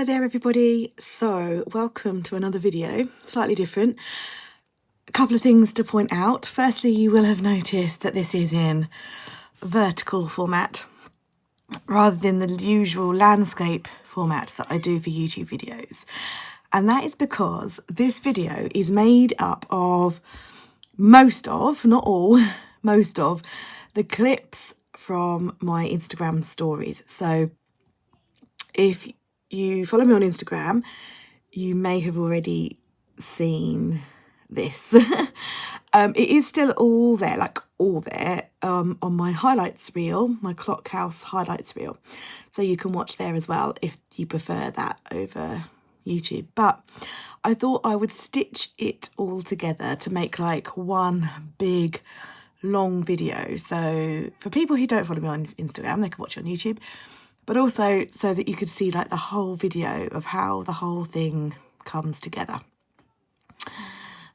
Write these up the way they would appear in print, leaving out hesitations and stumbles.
Hi there everybody, so welcome to another video, slightly different. A couple of things to point out. Firstly, you will have noticed that this is in vertical format rather than the usual landscape format that I do for YouTube videos. And that is because this video is made up of most of, not all, most of the clips from my Instagram stories. So if you follow me on Instagram, you may have already seen this. It is still all there, on my highlights reel, my Clockhouse highlights reel. So you can watch there as well if you prefer that over YouTube. But I thought I would stitch it all together to make like one big long video. So for people who don't follow me on Instagram, they can watch it on YouTube. But also so that you could see like the whole video of how the whole thing comes together.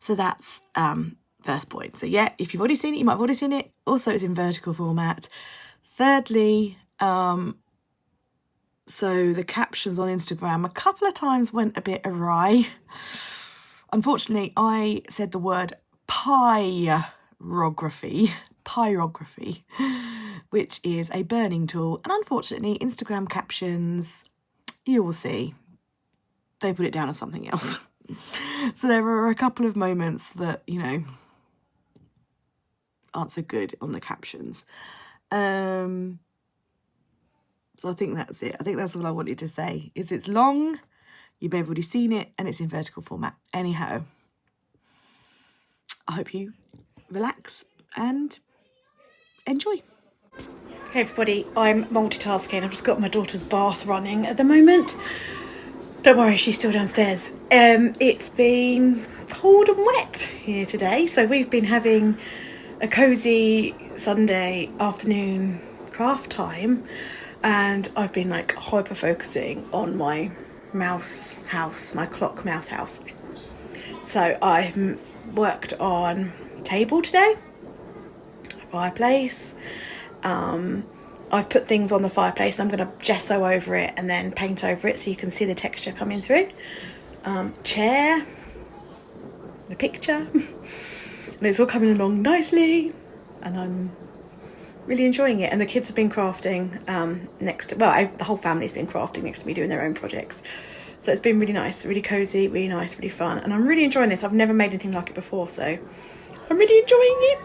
So that's first point. So yeah, if you've already seen it, you might have already seen it. Also, it's in vertical format. Thirdly, so the captions on Instagram a couple of times went a bit awry. Unfortunately, I said the word pyrography, which is a burning tool. And unfortunately, Instagram captions, you will see, they put it down as something else. So there were a couple of moments that, you know, aren't so good on the captions. So I think that's it. I think that's all I wanted to say, is it's long, you may have already seen it, and it's in vertical format. Anyhow, I hope you relax and enjoy. Hey everybody, I'm multitasking. I've just got my daughter's bath running at the moment. Don't worry, she's still downstairs. It's been cold and wet here today, so we've been having a cosy Sunday afternoon craft time, and I've been like hyper focusing on my mouse house, my clock mouse house. So I've worked on table today, fireplace. I've put things on the fireplace. I'm going to gesso over it and then paint over it so you can see the texture coming through. Chair, the picture, and it's all coming along nicely, and I'm really enjoying it. And the kids have been crafting the whole family's been crafting next to me, doing their own projects. So it's been really nice, really cozy, really nice, really fun, and I'm really enjoying this. I've never made anything like it before, so I'm really enjoying it.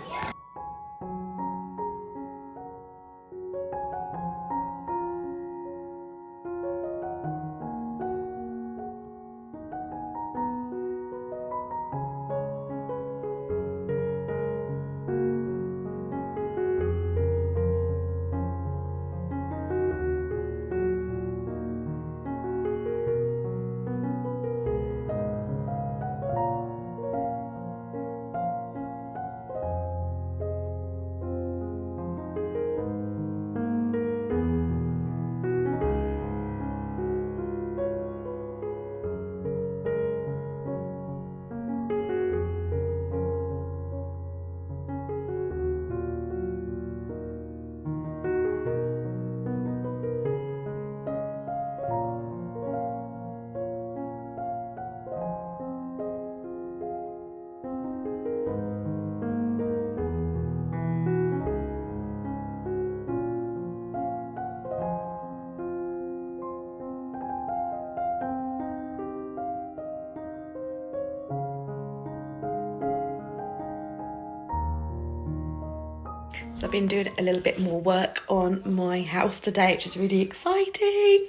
So I've been doing a little bit more work on my house today, which is really exciting.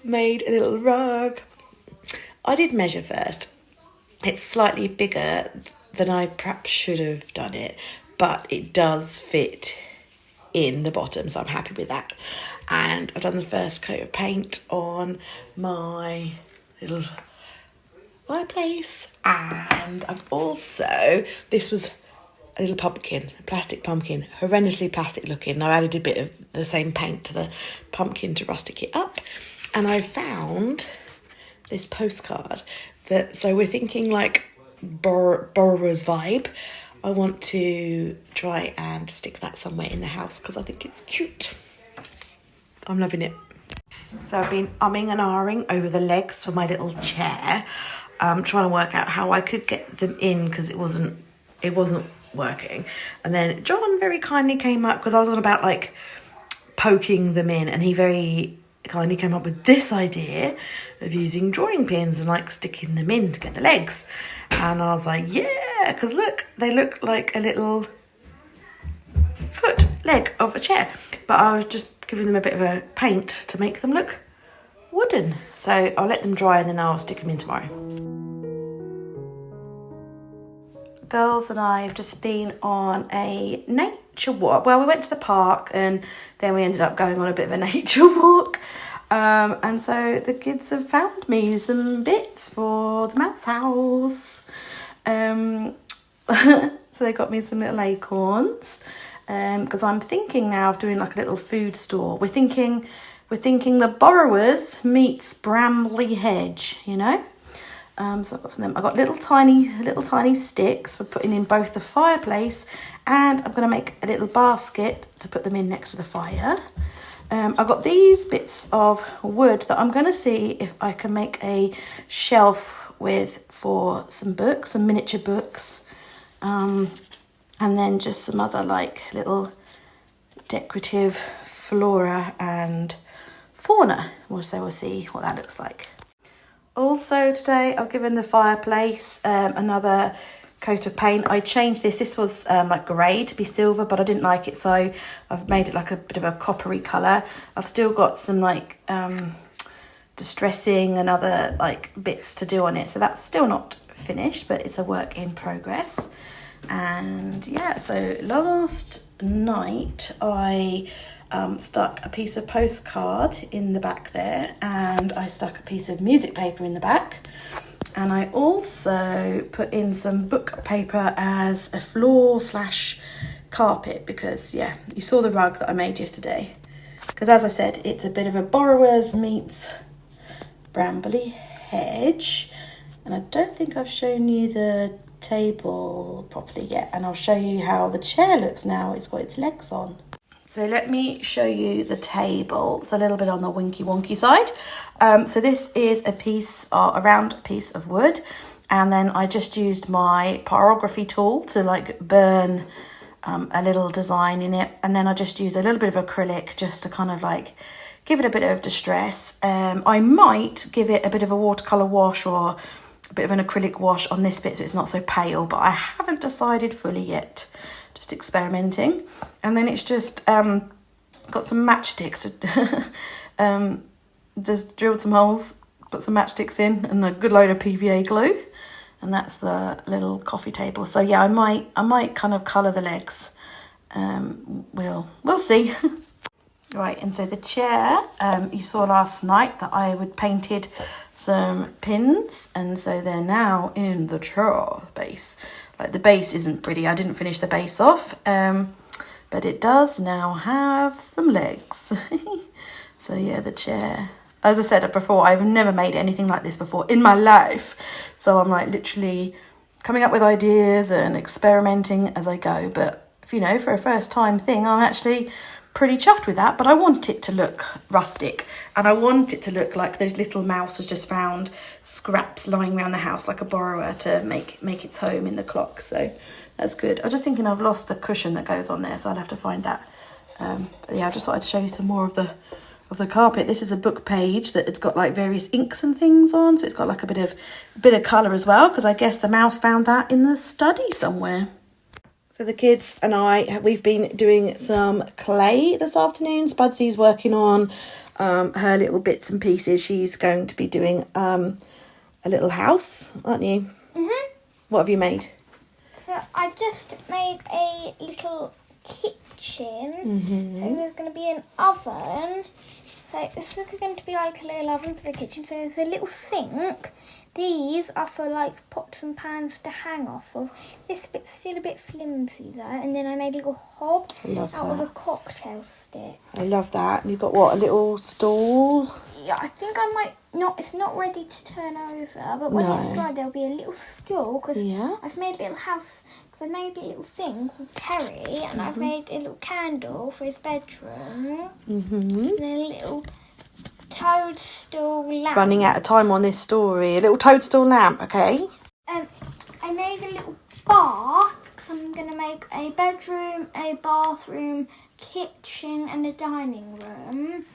Made a little rug. I did measure first. It's slightly bigger than I perhaps should have done it, but it does fit in the bottom, so I'm happy with that. And I've done the first coat of paint on my little fireplace, and I've also, this was a little pumpkin, a plastic pumpkin, horrendously plastic looking. I've added a bit of the same paint to the pumpkin to rustic it up. And I found this postcard so we're thinking like borrower's vibe. I want to try and stick that somewhere in the house because I think it's cute. I'm loving it. So I've been umming and ahhing over the legs for my little chair, trying to work out how I could get them in because it wasn't working. And then John very kindly came up, because I was on about like poking them in, and he very kindly came up with this idea of using drawing pins and like sticking them in to get the legs. And I was like, yeah, because look, they look like a little leg of a chair, but I was just giving them a bit of a paint to make them look wooden. So I'll let them dry and then I'll stick them in tomorrow. Girls and I have just been on a nature walk. Well, we went to the park and then we ended up going on a bit of a nature walk. And so the kids have found me some bits for the mouse house. So they got me some little acorns. Because I'm thinking now of doing like a little food store. We're thinking the Borrowers meets Bramley Hedge, you know. So I've got some of them. I got little tiny sticks for putting in both the fireplace, and I'm going to make a little basket to put them in next to the fire. I've got these bits of wood that I'm going to see if I can make a shelf with for some books, some miniature books. And then just some other like little decorative flora and fauna. So we'll see what that looks like. Also today I've given the fireplace another coat of paint. I changed this. This was like grey to be silver, but I didn't like it, so I've made it like a bit of a coppery colour. I've still got some like distressing and other like bits to do on it, so that's still not finished, but it's a work in progress. And yeah, so last night I stuck a piece of postcard in the back there, and I stuck a piece of music paper in the back, and I also put in some book paper as a floor / carpet, because yeah, you saw the rug that I made yesterday, because as I said, it's a bit of a Borrowers meets Bramley Hedge. And I don't think I've shown you the table properly yet, and I'll show you how the chair looks now it's got its legs on. So let me show you the table. It's a little bit on the winky wonky side. So this is a round piece of wood, and then I just used my pyrography tool to like burn a little design in it, and then I just used a little bit of acrylic just to kind of like give it a bit of distress. I might give it a bit of a watercolour wash or a bit of an acrylic wash on this bit so it's not so pale, but I haven't decided fully yet, just experimenting. And then it's just got some matchsticks, just drilled some holes, put some matchsticks in and a good load of PVA glue, and that's the little coffee table. So yeah, I might kind of colour the legs. We'll see. Right, and so the chair, you saw last night that I would painted some pins, and so they're now in the chair base. Like the base isn't pretty, I didn't finish the base off, but it does now have some legs. So yeah, the chair. As I said before, I've never made anything like this before in my life. So I'm like literally coming up with ideas and experimenting as I go. But you know, for a first time thing, I'm actually pretty chuffed with that. But I want it to look rustic, and I want it to look like the little mouse has just found scraps lying around the house like a borrower to make its home in the clock. So that's good. I'm just thinking I've lost the cushion that goes on there, so I'll have to find that. But yeah, I just thought I'd show you some more of the carpet. This is a book page that it's got like various inks and things on, so it's got like a bit of colour as well, because I guess the mouse found that in the study somewhere. So the kids and we've been doing some clay this afternoon. Spudsy's working on her little bits and pieces. She's going to be doing a little house, aren't you? Mhm. What have you made? So I just made a little kitchen. And there's going to be an oven. So this is going to be like a little oven for the kitchen. So there's a little sink. These are for like pots and pans to hang off of. This bit's still a bit flimsy though. And then I made a little hob out of a cocktail stick. I love that. And you've got what, a little stool? Yeah, I think I might not. It's not ready to turn over, but when it's dry, there'll be a little stool because I've made a little house. Because I made a little thing called Terry, and I've made a little candle for his bedroom, and then a little toadstool lamp. Running out of time on this story. A little toadstool lamp, okay? I made a little bath because I'm going to make a bedroom, a bathroom, kitchen and a dining room.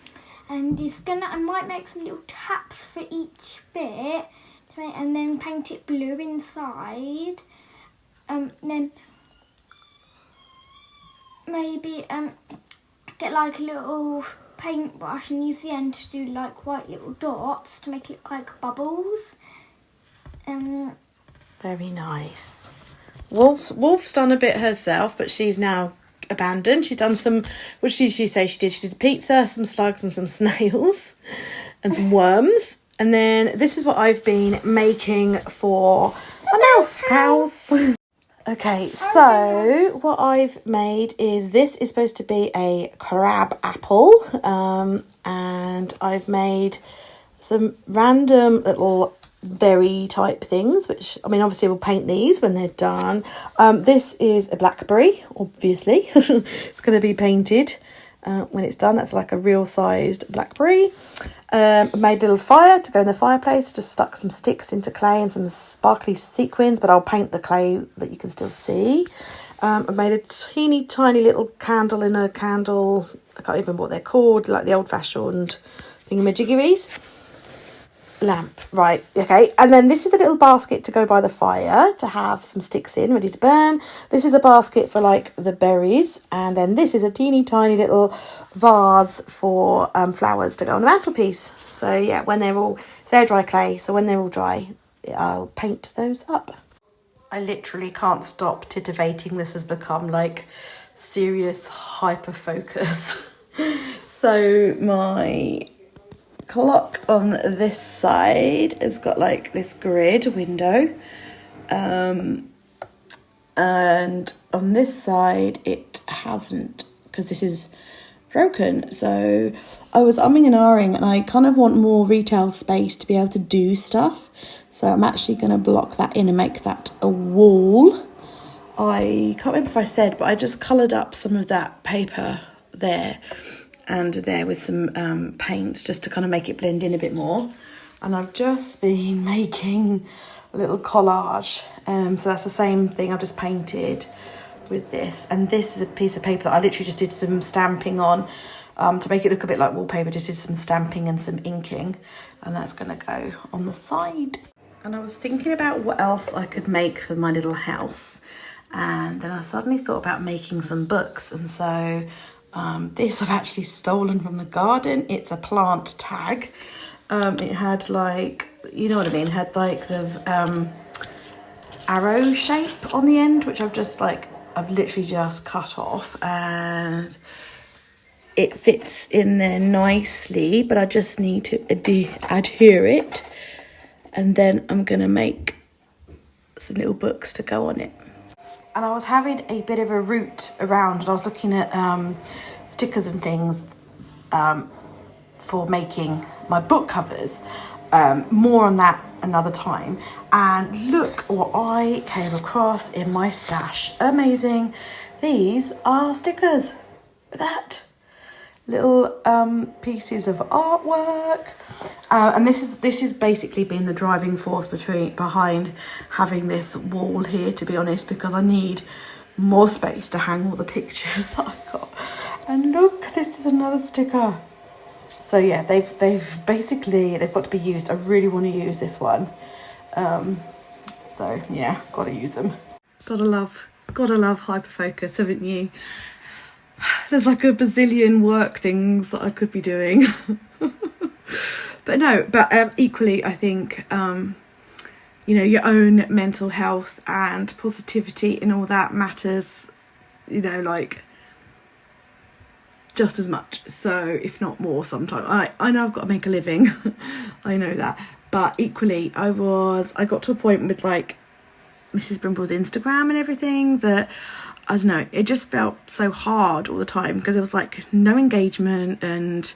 And I might make some little taps for each bit and then paint it blue inside. Then maybe get like a little paintbrush and use the end to do like white little dots to make it look like bubbles. Very nice. Wolf's done a bit herself, but she's now abandoned. She's done some, what did she say she did? She did pizza, some slugs and some snails and some worms. And then this is what I've been making for my mouse house. Okay, so what I've made is, this is supposed to be a crab apple. And I've made some random little berry type things, which, I mean, obviously we'll paint these when they're done. This is a blackberry, obviously. It's going to be painted when it's done. That's like a real sized blackberry. I made a little fire to go in the fireplace, just stuck some sticks into clay and some sparkly sequins, but I'll paint the clay that you can still see. I made a teeny tiny little candle in a candle, I can't even remember what they're called, like the old fashioned thingamajiggeries. Lamp, right, okay. And then this is a little basket to go by the fire to have some sticks in ready to burn. This is a basket for like the berries, and then this is a teeny tiny little vase for flowers to go on the mantelpiece. So yeah, when they're all, it's air dry clay, so when they're all dry I'll paint those up. I literally can't stop titivating. This has become like serious hyper focus. So my clock on this side has got like this grid window, and on this side it hasn't, because this is broken. So I was umming and ahhing, and I kind of want more retail space to be able to do stuff, so I'm actually going to block that in and make that a wall. I can't remember if I said, but I just coloured up some of that paper there and there with some paints just to kind of make it blend in a bit more. And I've just been making a little collage. So that's the same thing I've just painted with this. And this is a piece of paper that I literally just did some stamping on to make it look a bit like wallpaper. Just did some stamping and some inking, and that's going to go on the side. And I was thinking about what else I could make for my little house. And then I suddenly thought about making some books. And so this I've actually stolen from the garden. It's a plant tag. It had like, you know what I mean, it had like the arrow shape on the end, which I've literally just cut off, and it fits in there nicely, but I just need to adhere it, and then I'm gonna make some little books to go on it. And I was having a bit of a route around, and I was looking at stickers and things for making my book covers. More on that another time. And look what I came across in my stash. Amazing. These are stickers. Look at that. Little pieces of artwork. And this is basically been the driving force behind having this wall here, to be honest, because I need more space to hang all the pictures that I've got. And look, this is another sticker. So yeah, they've got to be used. I really want to use this one. So yeah, gotta use them. Gotta love hyperfocus, haven't you? There's like a bazillion work things that I could be doing. But equally, I think, your own mental health and positivity and all that matters, like just as much. So if not more sometimes. I know I've got to make a living. I know that. But equally, I got to a point with like Mrs. Brimble's Instagram and everything that, I don't know, it just felt so hard all the time because there was like no engagement, and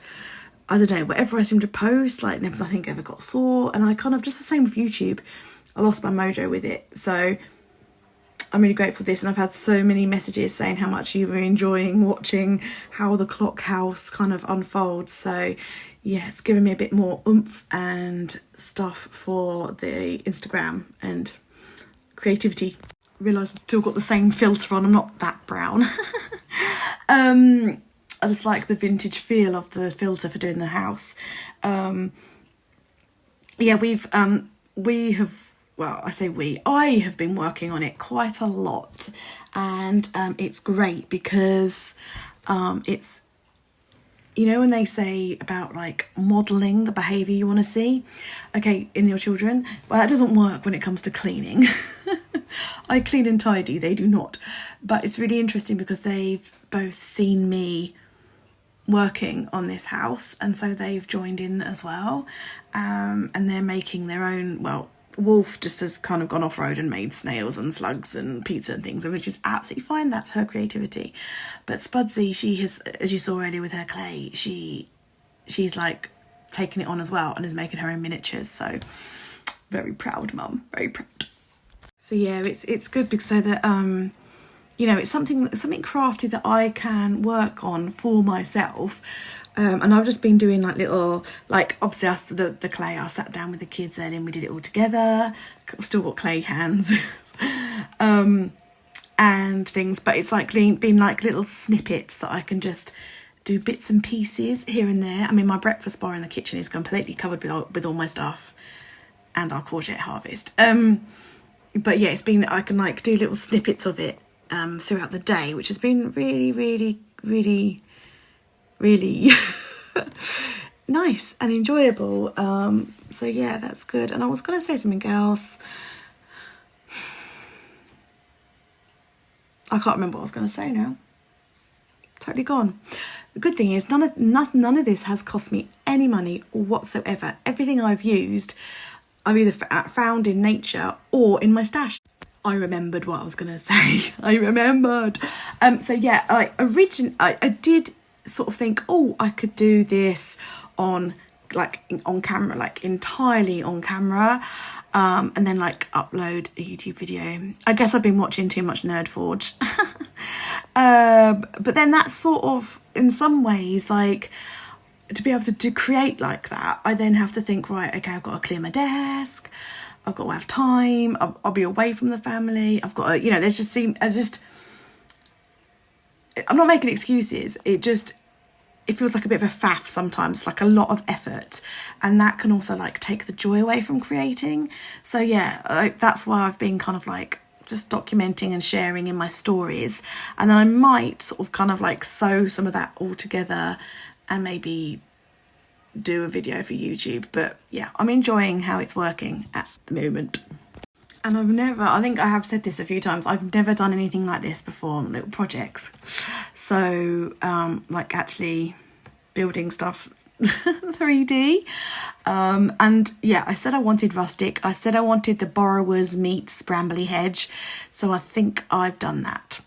I don't know, whatever I seemed to post, like nothing ever got saw. And I kind of, just the same with YouTube, I lost my mojo with it. So I'm really grateful for this, and I've had so many messages saying how much you were enjoying watching how the clock house kind of unfolds. So yeah, it's given me a bit more oomph and stuff for the Instagram and creativity. I realise I've still got the same filter on, I'm not that brown. I just like the vintage feel of the filter for doing the house. Yeah, we have, well, I have been working on it quite a lot, and it's great because it's, you know, when they say about like modelling the behaviour you want to see, okay, in your children, well, that doesn't work when it comes to cleaning. I clean and tidy, they do not. But it's really interesting because they've both seen me working on this house, and so they've joined in as well, and they're making their own, well, Wolf just has kind of gone off-road and made snails and slugs and pizza and things, which is absolutely fine, that's her creativity. But Spudsy, she has, as you saw earlier with her clay, she's like taken it on as well and is making her own miniatures, so very proud mum, very proud. So yeah, it's good because so that you know, it's something crafty that I can work on for myself. And I've just been doing like little, like obviously the clay, I sat down with the kids earlier and we did it all together. I've still got clay hands. And things, but it's like been like little snippets that I can just do bits and pieces here and there. I mean, my breakfast bar in the kitchen is completely covered with all my stuff and our courgette harvest. But yeah, it's been, I can like do little snippets of it throughout the day, which has been really, really, really, really nice and enjoyable. So yeah, that's good. And I was going to say something else. I can't remember what I was going to say now. Totally gone. The good thing is none of this has cost me any money whatsoever. Everything I've used, I've either found in nature or in my stash. I remembered what I was going to say. I remembered. So yeah, I did sort of think, oh, I could do this on camera, like entirely on camera, and then like upload a YouTube video. I guess I've been watching too much Nerd Forge. But then that's sort of, in some ways, like, to be able to create like that, I then have to think, right, okay, I've got to clear my desk, I've got to have time, I'll be away from the family, I've got to, you know, I'm not making excuses, it feels like a bit of a faff sometimes, like a lot of effort, and that can also like take the joy away from creating. So yeah, that's why I've been kind of like just documenting and sharing in my stories, and then I might sort of kind of like sew some of that all together and maybe do a video for YouTube. But yeah, I'm enjoying how it's working at the moment. And I think I have said this a few times, I've never done anything like this before on little projects. So like actually building stuff 3D. And yeah, I said I wanted rustic. I said I wanted the borrowers meets Brambly Hedge. So I think I've done that.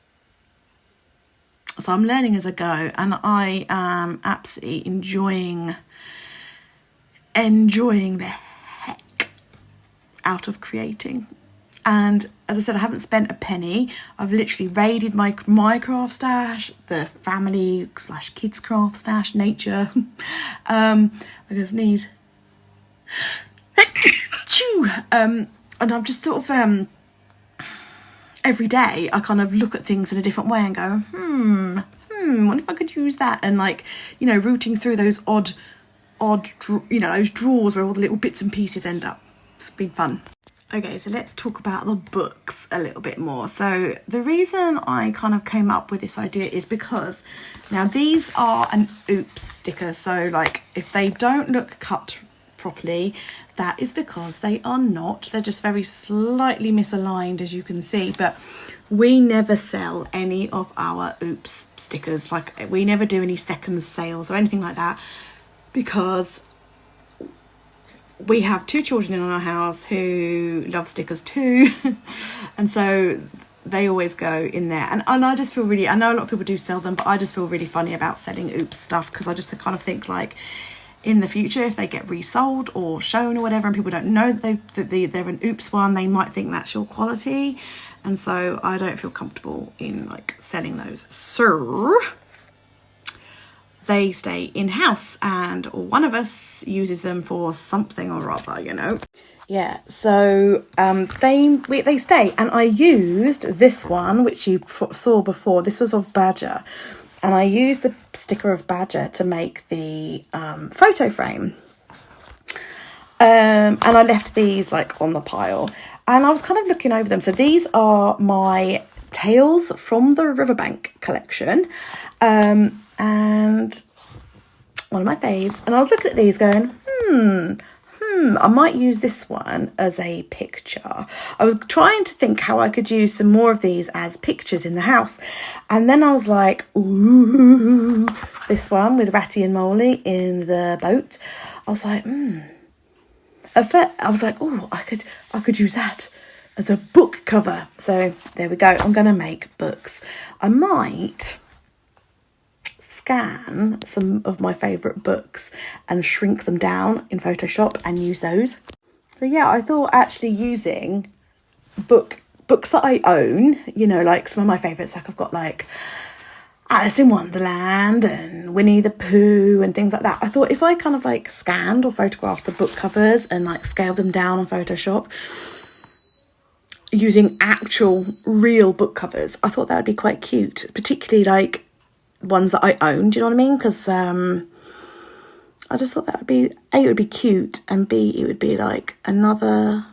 So I'm learning as I go, and I am absolutely enjoying the heck out of creating. And as I said, I haven't spent a penny. I've literally raided my craft stash, the family / kids craft stash, nature. I just need and I'm just sort of every day I kind of look at things in a different way and go, what if I could use that? And like, you know, rooting through those odd, you know, those drawers where all the little bits and pieces end up. It's been fun. Okay, so let's talk about the books a little bit more. So the reason I kind of came up with this idea is because now these are an oops sticker. So like if they don't look cut properly, that is because they are not. They're just very slightly misaligned, as you can see. But we never sell any of our oops stickers. Like we never do any second sales or anything like that, because we have 2 children in our house who love stickers too. And so they always go in there. And I just feel really, I know a lot of people do sell them, but I just feel really funny about selling oops stuff, because I just kind of think like in the future, if they get resold or shown or whatever and people don't know that they're an oops one, they might think that's your quality. And so I don't feel comfortable in like selling those. So they stay in-house and one of us uses them for something or other, you know. Yeah, so they stay, and I used this one, which you saw before. This was of Badger, and I used the sticker of Badger to make the photo frame. And I left these like on the pile, and I was kind of looking over them. So these are my tails from the Riverbank collection, and one of my faves. And I was looking at these going, I might use this one as a picture. I was trying to think how I could use some more of these as pictures in the house. And then I was like, ooh, this one with Ratty and Molly in the boat. I was like, At first, I was like, oh, I could use that as a book cover. So there we go. I'm going to make books. I might scan some of my favourite books and shrink them down in Photoshop and use those. So yeah, I thought actually using books that I own, you know, like some of my favourites, like I've got like Alice in Wonderland and Winnie the Pooh and things like that. I thought if I kind of like scanned or photographed the book covers and like scaled them down on Photoshop using actual real book covers, I thought that would be quite cute, particularly like ones that I own, do you know what I mean? Because I just thought that would be, A, it would be cute, and B, it would be like another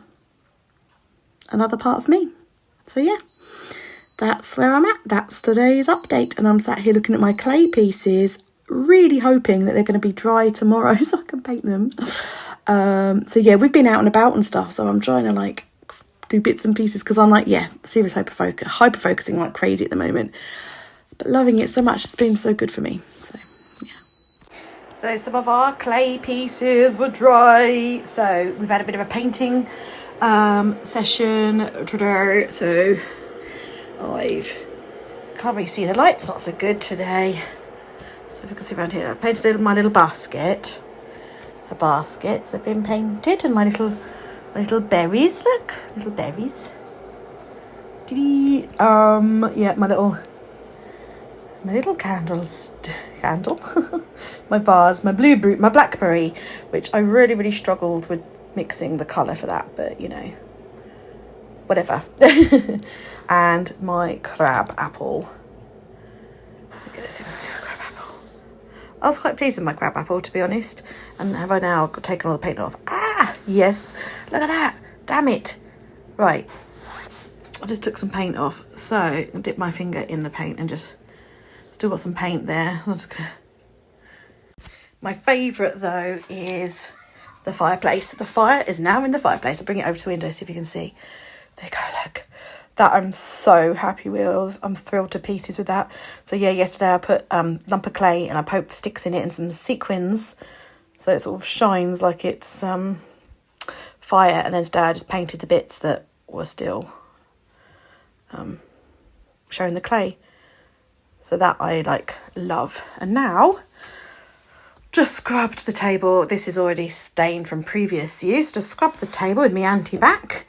part of me. So yeah, that's where I'm at. That's today's update, and I'm sat here looking at my clay pieces, really hoping that they're going to be dry tomorrow so I can paint them. So yeah, we've been out and about and stuff, so I'm trying to like do bits and pieces because I'm like, yeah, serious hyper focusing like crazy at the moment, but loving it so much. It's been so good for me. So yeah. So some of our clay pieces were dry, so we've had a bit of a painting session today. So I can't really see, the light's not so good today, so if you can see around here, I painted my little basket. The baskets have been painted, and my little berries, look, little berries. Yeah, my little candle, my vase, my blueberry, my blackberry, which I really struggled with mixing the colour for that, but you know, whatever. And my crab apple. Look at this, you can see my crab apple. I was quite pleased with my crab apple, to be honest. And have I now taken all the paint off? Ah, yes, look at that, damn it. Right, I just took some paint off, so I can dip my finger in the paint and just, still got some paint there. My favourite though is the fireplace. The fire is now in the fireplace. I'll bring it over to the window so if you can see. There you go, look. That I'm so happy with. I'm thrilled to pieces with that. So yeah, yesterday I put lump of clay and I poked sticks in it and some sequins, so it sort of shines like it's fire. And then today I just painted the bits that were still showing the clay. So that I like love. And now just scrubbed the table. This is already stained from previous use. Just scrubbed the table with my anti-bac.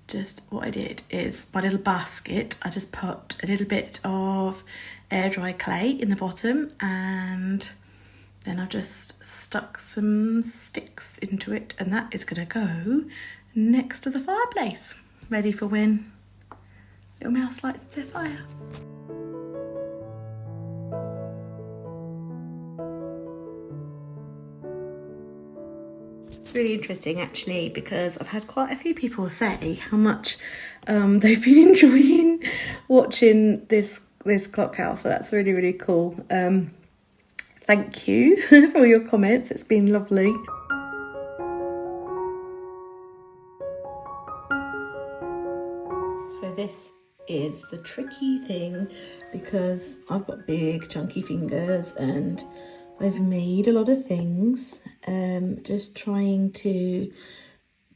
Just what I did is my little basket, I just put a little bit of air dry clay in the bottom, and then I've just stuck some sticks into it, and that is going to go next to the fireplace, ready for when little mouse lights their fire. It's really interesting actually, because I've had quite a few people say how much they've been enjoying watching this clock house, so that's really cool. Thank you for your comments, it's been lovely. So this is the tricky thing, because I've got big chunky fingers and I've made a lot of things, just trying to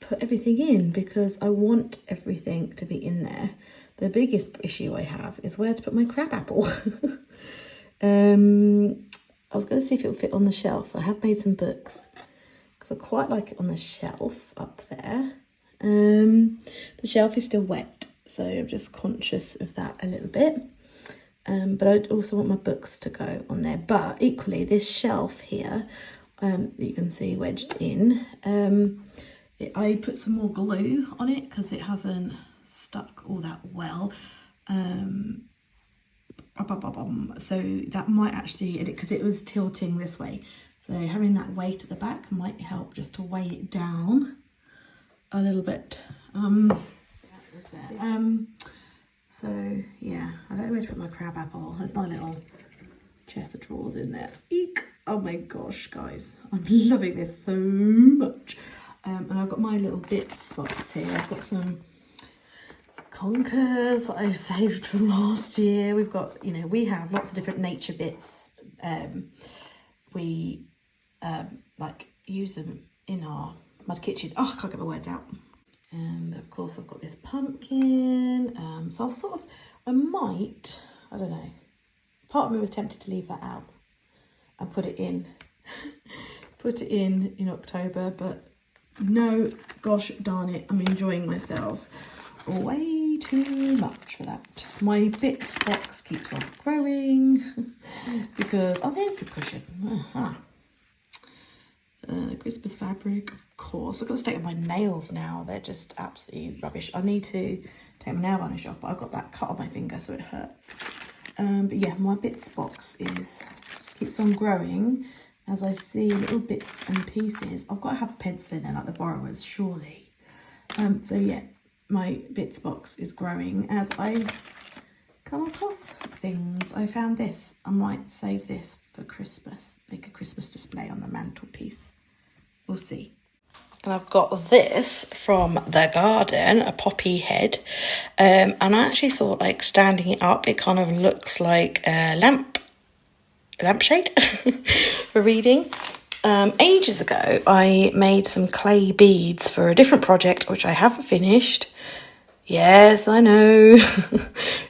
put everything in because I want everything to be in there. The biggest issue I have is where to put my crab apple. I was going to see if it would fit on the shelf. I have made some books because I quite like it on the shelf up there. The shelf is still wet, so I'm just conscious of that a little bit. But I also want my books to go on there. But equally, this shelf here that you can see wedged in, I put some more glue on it because it hasn't stuck all that well. So that might actually, because it was tilting this way, so having that weight at the back might help just to weigh it down a little bit. That was there. So yeah, I don't know where to put my crab apple. There's my little chest of drawers in there. Eek! Oh my gosh, guys, I'm loving this so much. And I've got my little bits box here. I've got some conkers that I've saved from last year. We've got, you know, we have lots of different nature bits. We like use them in our mud kitchen. Oh, I can't get my words out. And of course I've got this pumpkin. So I might, I don't know. Part of me was tempted to leave that out and put it in in October, but no, gosh darn it, I'm enjoying myself way too much for that. My bits box keeps on growing because, oh, there's the cushion. Christmas fabric, of course. I've got to state on my nails now. They're just absolutely rubbish. I need to take my nail varnish off, but I've got that cut on my finger, so it hurts. But yeah, my bits box just keeps on growing as I see little bits and pieces. I've got to have a pencil in there like the borrowers, surely. So yeah, my bits box is growing as I come across things. I found this. I might save this for Christmas. Make a Christmas display on the mantelpiece. We'll see. And I've got this from the garden, a poppy head. And I actually thought, like, standing it up, it kind of looks like a lampshade for reading. Ages ago, I made some clay beads for a different project, which I haven't finished. Yes, I know.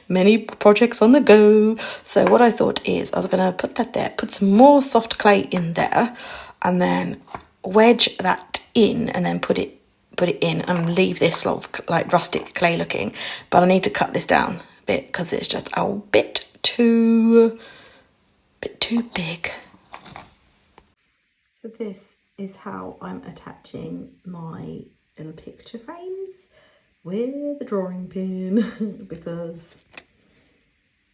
Many projects on the go. So what I thought is I was going to put that there, put some more soft clay in there, and then wedge that in, and then put it in and leave this sort of like rustic clay looking. But I need to cut this down a bit because it's just a bit too big. So this is how I'm attaching my little picture frames with a drawing pin because,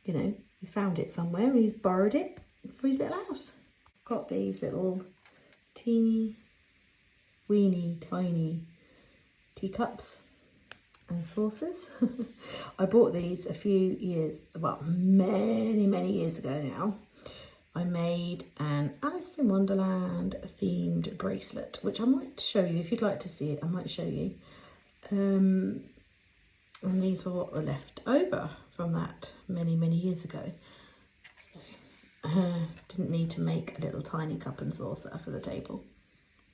you know, he's found it somewhere and he's borrowed it for his little house. Got these little teeny, weeny, tiny teacups and saucers. I bought these a few years, well, many years ago now. I made an Alice in Wonderland themed bracelet, which I might show you if you'd like to see it. I might show you. And these were what were left over from that many years ago. So didn't need to make a little tiny cup and saucer for the table.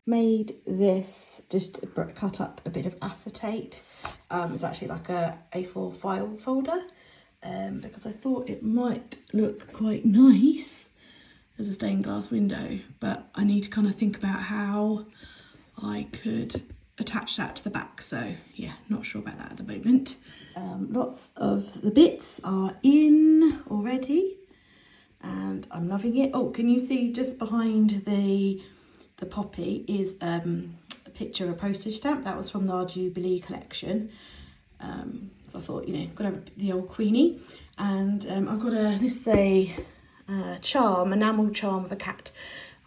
Made this, just cut up a bit of acetate. It's actually like a A4 file folder because I thought it might look quite nice as a stained glass window, but I need to kind of think about how I could attach that to the back. So yeah, not sure about that at the moment. Lots of the bits are in already and I'm loving it. Oh, can you see just behind the poppy is a picture of a postage stamp that was from our Jubilee collection. So I thought, you know, got to have the old Queenie, and I've got this is a charm, enamel charm of a cat.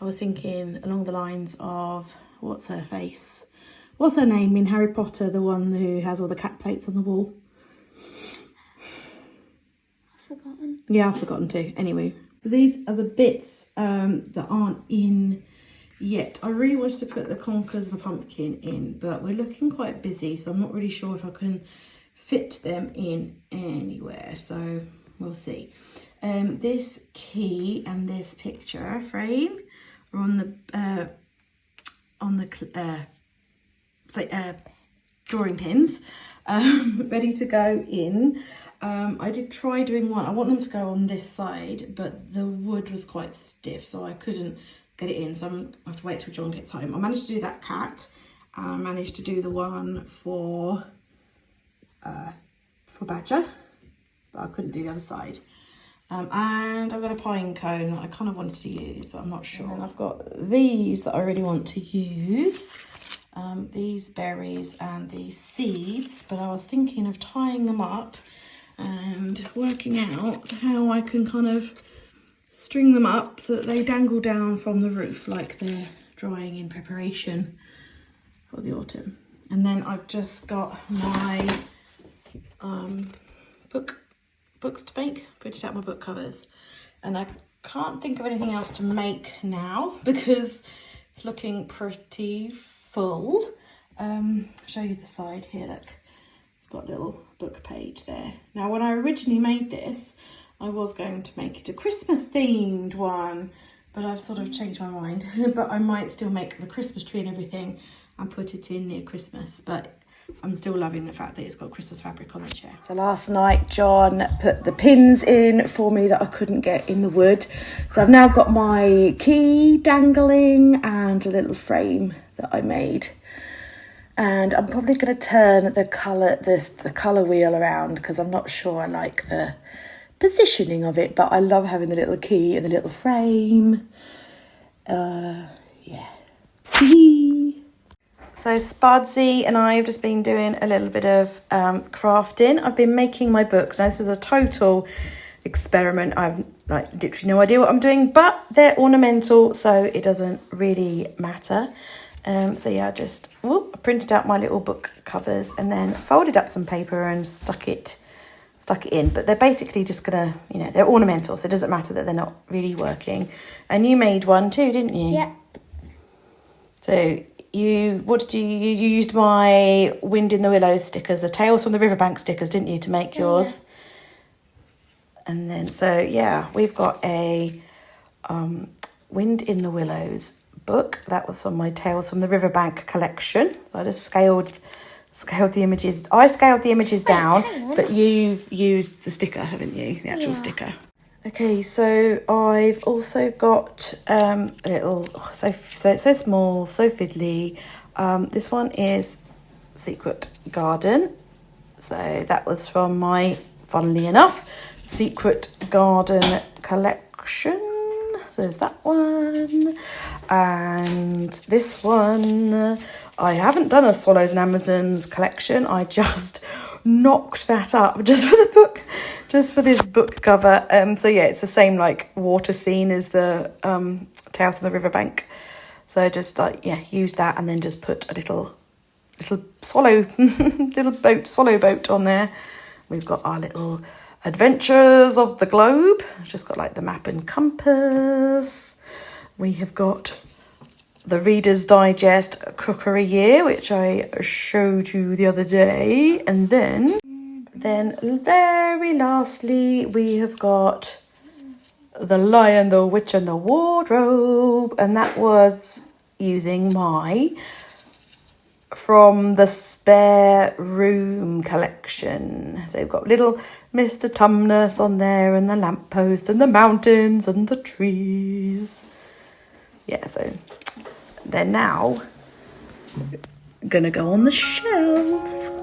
I was thinking along the lines of, what's her face? What's her name in Harry Potter, the one who has all the cat plates on the wall? I've forgotten. Yeah, I've forgotten too. Anyway, so these are the bits that aren't in yet. I really wanted to put the conkers of the pumpkin in, but we're looking quite busy, so I'm not really sure if I can fit them in anywhere, so we'll see. This key and this picture frame are on the drawing pins, ready to go in. I did try doing one. I want them to go on this side, but the wood was quite stiff, so I couldn't get it in. So I have to wait till John gets home. I managed to do that cat. I managed to do the one for Badger, but I couldn't do the other side. And I've got a pine cone that I kind of wanted to use, but I'm not sure. And I've got these that I really want to use. These berries and these seeds, but I was thinking of tying them up and working out how I can kind of string them up so that they dangle down from the roof like they're drying in preparation for the autumn. And then I've just got my books to make, printed out my book covers, and I can't think of anything else to make now because it's looking pretty full. Show you the side here, look, it's got a little book page there. Now when I originally made this, I was going to make it a Christmas themed one, but I've sort of changed my mind. But I might still make the Christmas tree and everything and put it in near Christmas, but I'm still loving the fact that it's got Christmas fabric on the chair. So last night John put the pins in for me that I couldn't get in the wood. So I've now got my key dangling and a little frame that I made. And I'm probably going to turn the colour wheel around because I'm not sure I like the positioning of it, but I love having the little key and the little frame. Yeah. So Spudsy and I have just been doing a little bit of crafting. I've been making my books. Now this was a total experiment. I've literally no idea what I'm doing, but they're ornamental, so it doesn't really matter. So yeah, I printed out my little book covers and then folded up some paper and stuck it in. But they're basically just gonna, they're ornamental, so it doesn't matter that they're not really working. And you made one too, didn't you? Yeah. So you used my Wind in the Willows stickers, the Tales from the Riverbank stickers, didn't you, to make yours? Yeah. And then, so yeah, we've got a Wind in the Willows book. That was from my Tales from the Riverbank collection. I just scaled the images. I scaled the images down, but you've used the sticker, haven't you? The actual sticker. Okay, so I've also got a little, so small, so fiddly. This one is Secret Garden. So that was from my, funnily enough, Secret Garden collection. So there's that one. And this one, I haven't done a Swallows and Amazons collection. I just knocked that up just for this book cover. So yeah, it's the same like water scene as the Tales from the Riverbank. So just use that and then just put a little swallow boat on there. We've got our little Adventures of the Globe. It's just got like the map and compass. We have got the Reader's Digest Cookery Year, which I showed you the other day. And then very lastly, we have got The Lion, the Witch and the Wardrobe. And that was using my From the Spare Room collection. So we've got little Mr. Tumnus on there and the lamppost and the mountains and the trees. Yeah, so they're now gonna go on the shelf.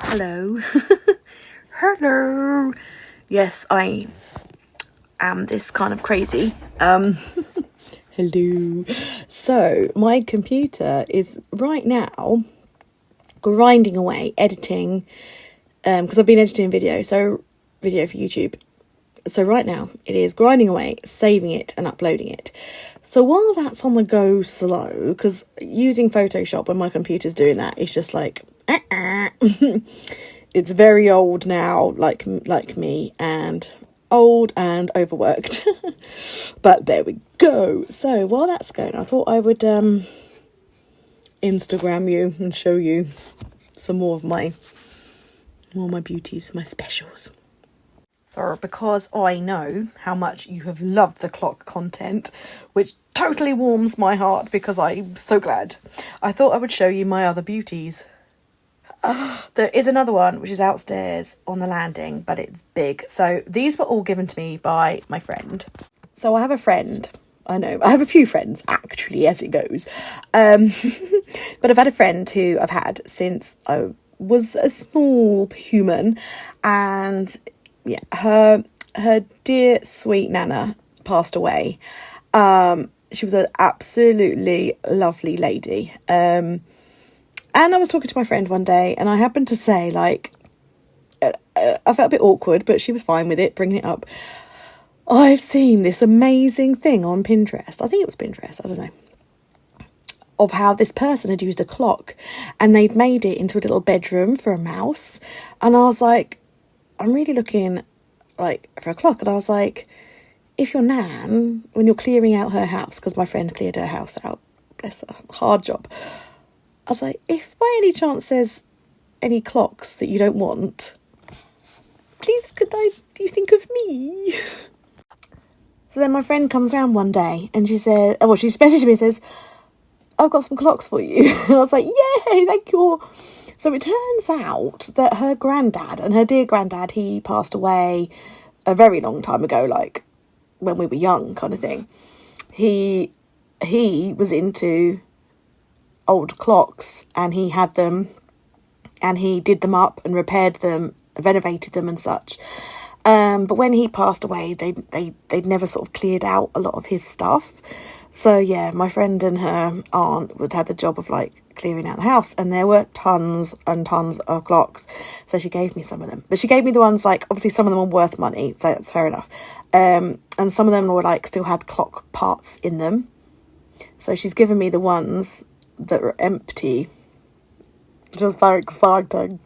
Hello. Hello. Yes, I am this kind of crazy. Hello. So my computer is right now grinding away, editing, because I've been editing video for YouTube. So right now it is grinding away, saving it and uploading it. So while that's on the go slow, because using Photoshop when my computer's doing that, it's just like, it's very old now, like me, and old and overworked. But there we go. So while that's going, I thought I would Instagram you and show you some more of my beauties, my specials. So because I know how much you have loved the clock content, which totally warms my heart because I'm so glad, I thought I would show you my other beauties. There is another one which is outstairs on the landing, but it's big. So these were all given to me by my friend. So I have a friend. I have a few friends actually, as it goes. But I've had a friend who I've had since I was a small human, and yeah, her dear sweet Nana passed away. She was an absolutely lovely lady. And I was talking to my friend one day, and I happened to say, like, I felt a bit awkward, but she was fine with it, bringing it up. I've seen this amazing thing on Pinterest. I think it was Pinterest, I don't know. Of how this person had used a clock and they'd made it into a little bedroom for a mouse. And I was like, I'm really looking like for a clock. And I was like, if your nan, when you're clearing out her house, because my friend cleared her house out, bless her, hard job. I was like, if by any chance there's any clocks that you don't want, please do you think of me? So then my friend comes around one day and she said, she messaged me and says, I've got some clocks for you. And I was like, yay, thank you. So it turns out that her granddad, and her dear granddad, he passed away a very long time ago, like when we were young kind of thing. He was into old clocks, and he had them, and he did them up and repaired them, renovated them and such. But when he passed away, they'd never sort of cleared out a lot of his stuff. So yeah, my friend and her aunt would have the job of like clearing out the house, and there were tons and tons of clocks. So she gave me some of them, but she gave me the ones, like, obviously some of them were worth money, so that's fair enough. And some of them were like still had clock parts in them. So she's given me the ones that were empty. Just so exciting.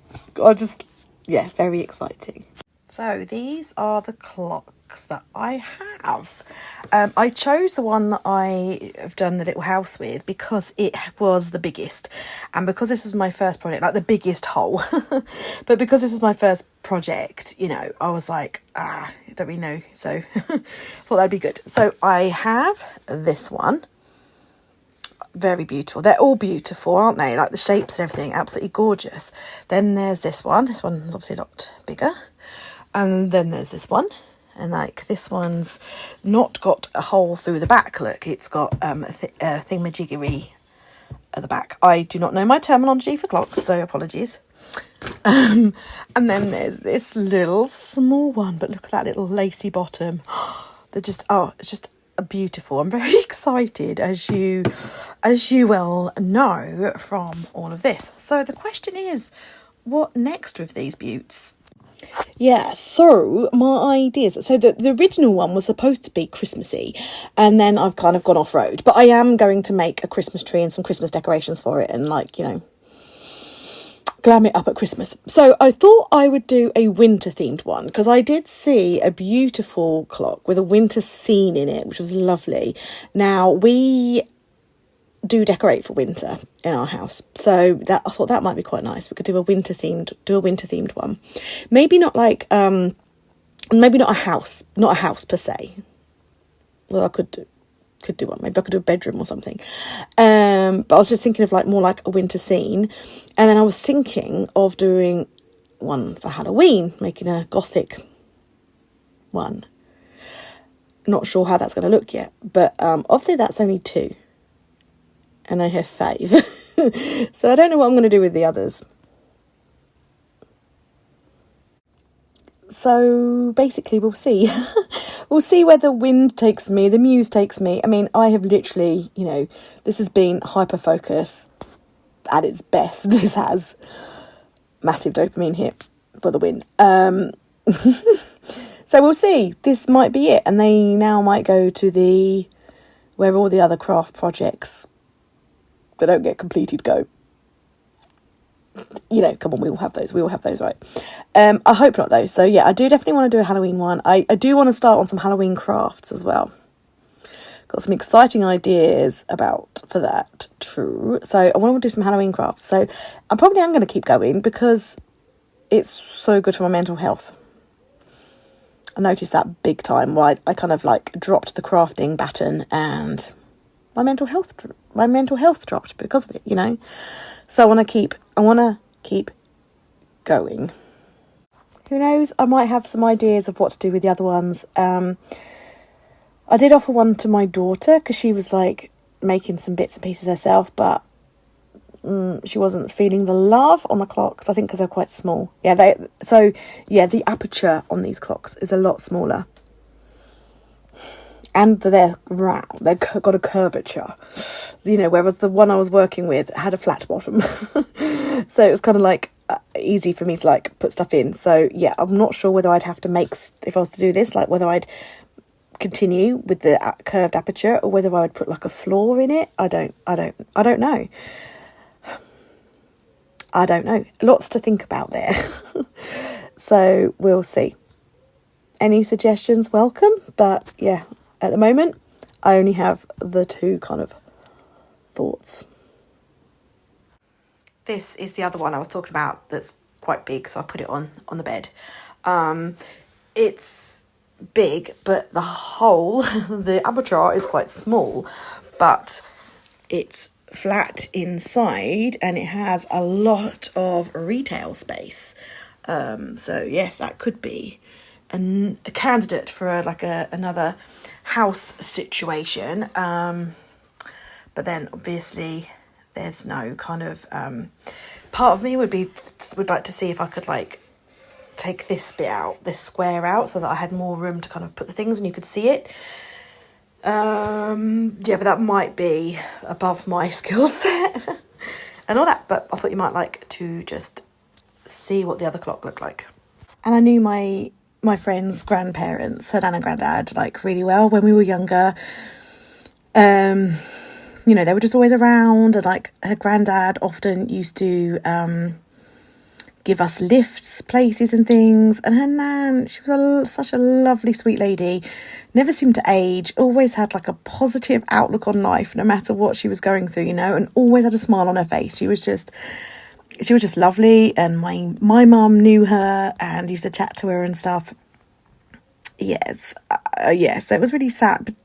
Very exciting. So these are the clocks that I have. I chose the one that I have done the little house with because it was the biggest, and because this was my first project, like the biggest hole. But because this was my first project, I was like, I don't really know, so thought that'd be good. So I have this one. Very beautiful. They're all beautiful, aren't they? Like the shapes and everything, absolutely gorgeous. Then there's this one. This one's obviously a lot bigger. And then there's this one. And like this one's not got a hole through the back. Look, it's got a thingamajiggery at the back. I do not know my terminology for clocks, so apologies. And then there's this little small one, but look at that little lacy bottom. It's just beautiful. I'm very excited, as you well know from all of this. So the question is, what next with these beauts? Yeah, so my ideas. So the original one was supposed to be Christmassy, and then I've kind of gone off road. But I am going to make a Christmas tree and some Christmas decorations for it, and glam it up at Christmas. So I thought I would do a winter themed one, because I did see a beautiful clock with a winter scene in it, which was lovely. Now we do decorate for winter in our house, so that I thought that might be quite nice. We could do a winter themed one. Maybe not like maybe not a house per se. Well, I could do one. Maybe I could do a bedroom or something. But I was just thinking of like more like a winter scene, and then I was thinking of doing one for Halloween, making a gothic one. Not sure how that's going to look yet, but obviously that's only 2. And I have 5. So I don't know what I'm going to do with the others. So basically we'll see. We'll see where the wind takes me, the muse takes me. I mean, I have literally, you know, this has been hyper-focus at its best. This has massive dopamine hit for the win. So we'll see. This might be it. And they now might go to where all the other craft projects that don't get completed go. You know, come on, we all have those, right? I hope not, though. So yeah, I do definitely want to do a Halloween one. I do want to start on some Halloween crafts as well. Got some exciting ideas for that, true. So I want to do some Halloween crafts. So I probably am going to keep going because it's so good for my mental health. I noticed that big time why I kind of like dropped the crafting baton and my mental health dropped because of it, you know. So I want to keep going. Who knows? I might have some ideas of what to do with the other ones. I did offer one to my daughter because she was like making some bits and pieces herself, but she wasn't feeling the love on the clocks. I think because they're quite small. Yeah, the aperture on these clocks is a lot smaller. And they're round. They've got a curvature, you know, whereas the one I was working with had a flat bottom. So it was kind of like easy for me to like put stuff in. So yeah, I'm not sure whether I'd have to if I was to do this, like whether I'd continue with the curved aperture or whether I would put like a floor in it. I don't know. I don't know. Lots to think about there. So we'll see. Any suggestions, welcome. But yeah, at the moment, I only have the two kind of thoughts. This is the other one I was talking about that's quite big, so I put it on the bed. It's big, but the aperture is quite small, but it's flat inside and it has a lot of retail space. So yes, that could be a candidate for another house situation. But then obviously there's no kind of part of me would like to see if I could like take this square out so that I had more room to kind of put the things and you could see it. Yeah, but that might be above my skill set and all that, but I thought you might like to just see what the other clock looked like. And I knew my friend's grandparents, her nan and granddad, like really well when we were younger. You know, they were just always around, and like her granddad often used to give us lifts, places and things. And her nan, she was such a lovely, sweet lady, never seemed to age, always had like a positive outlook on life, no matter what she was going through, you know, and always had a smile on her face. She was just lovely, and my mum knew her and used to chat to her and stuff. Yes, so it was really sad, but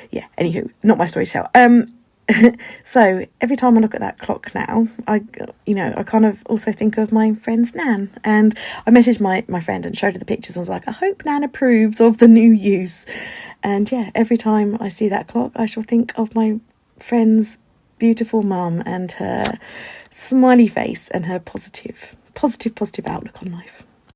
yeah, anywho, not my story to tell. So every time I look at that clock now, I kind of also think of my friend's nan, and I messaged my friend and showed her the pictures. I was like, I hope Nan approves of the new use. And yeah, every time I see that clock, I shall think of my friend's beautiful mum and her smiley face and her positive outlook on life.